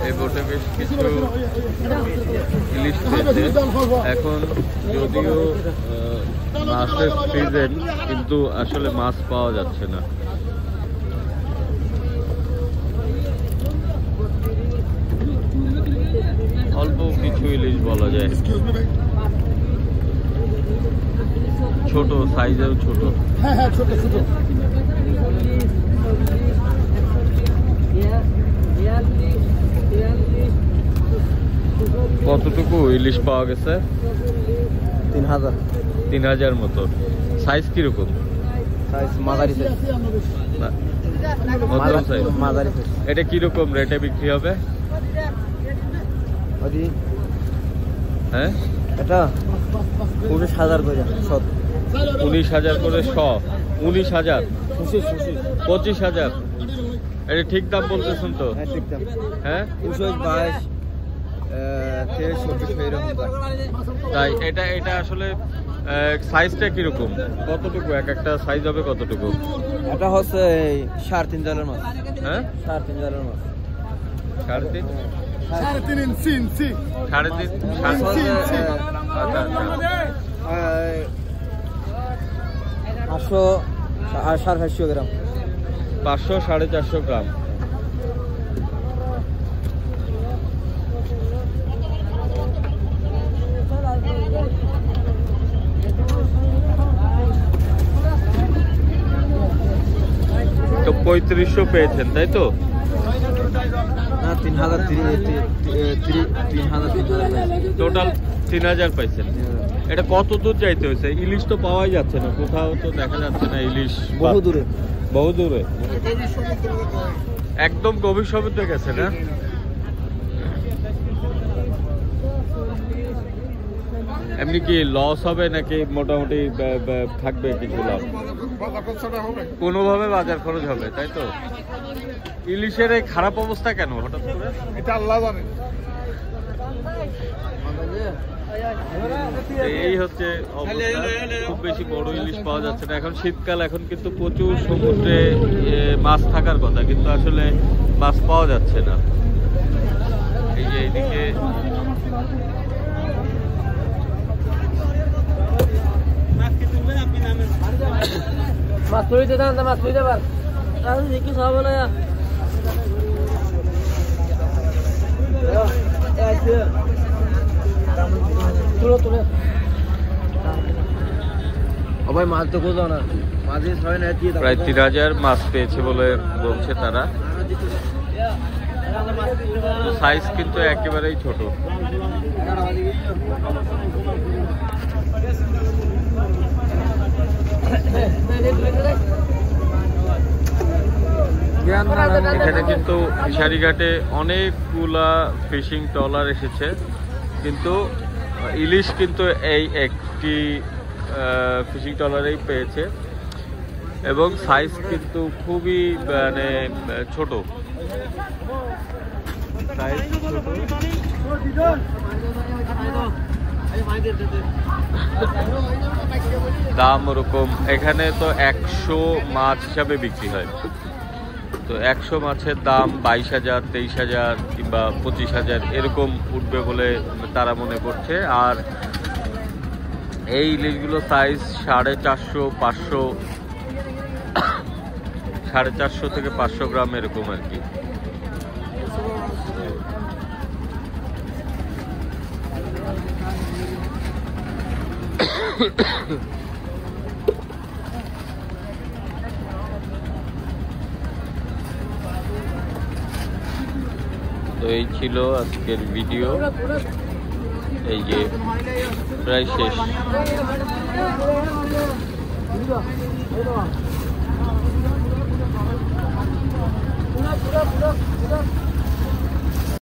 এই বোটে বেশ কিছু ইলিশ পেয়েছে। এখন যদিও মাছের সিজন, কিন্তু আসলে মাছ পাওয়া যাচ্ছে না। অল্প কিছু ইলিশ বলা যায়, ছোট সাইজেও ছোট। হ্যাঁ ছোট ছোট। কতটুকু ইলিশ পাওয়া গেছে? 3000। 3000 মতো। সাইজ কিরকম? সাইজ মাঝারি সাইজ। মধ্যম সাইজ। মাঝারি সাইজ। এটা কিরকম রেটে বিক্রি হবে? হ্যাঁ, এটা 19000 করে সব। 19000 করে শ। 19000, 25000। এটা ঠিক দাম বলতেছেন তো? হ্যাঁ ঠিক দাম। হ্যাঁ 22 23 24 এরকম। তাই এটা আসলে সাইজটা কিরকম? কতটুকু এক একটা সাইজ হবে? কতটুকু? এটা হচ্ছে 3.5 মাছ। হ্যাঁ 3.5 মাছ। 3.5 3.5 ইঞ্চি। 3.5 আচ্ছা আচ্ছা। 500 গ্রাম। 500 450 গ্রাম। তো 3500 পেয়েছেন তাই তো? না 3000 টোটাল 3000 পাইছেন। এটা কত দূর যাইতে হয়েছে? ইলিশ তো পাওয়াই যাচ্ছে না, কোথাও তো দেখা যাচ্ছে না ইলিশ। বহু দূরে। বহু দূরে, একদম গভীর সমুদ্রে গেছে না? এমনি কি লস হবে নাকি মোটামুটি থাকবে কিছু লাভ? কোনোভাবে বাজার খরচ হবে তাই তো? ইলিশের এই খারাপ অবস্থা কেন হঠাৎ করে? এটা আল্লাহ জানে। এই হচ্ছে অবস্থা। খুব বেশি বড় ইলিশ পাওয়া যাচ্ছে না। এখন শীতকাল, এখন কিন্তু প্রচুর সমুদ্রে মাছ থাকার কথা, কিন্তু আসলে মাছ পাওয়া যাচ্ছে না। এই যে এইদিকে মাছ তুলিতে দেন, মাছ তুলিতে পার কি সব বলে তুলো তুলে। ভাই মাছ তো কোথাও না, মাঝে 6 না। প্রায় 3000 মাছ পেয়েছে বলে বলছে তারা। সাইজ কিন্তু একেবারেই ছোট। এখানে কিন্তু ফিশারিঘাটে অনেকগুলা ফিশিং ট্রলার এসেছে, কিন্তু ইলিশ কিন্তু এই একটি ফিশিং ট্রলারেই পেয়েছে, এবং সাইজ কিন্তু খুবই মানে ছোট। দাম ওরকম, এখানে তো 100 মাছ হিসাবে বিক্রি হয়। তো 100 মাছের দাম 22000, 23000 কিংবা 25000 এরকম উঠবে বলে তারা মনে করছে। আর এই ইলিশগুলো সাইজ 450, 500, 450 থেকে 500 গ্রাম এরকম আর কি। তো এই ছিল আজকের ভিডিও, এই যে প্রায় শেষ।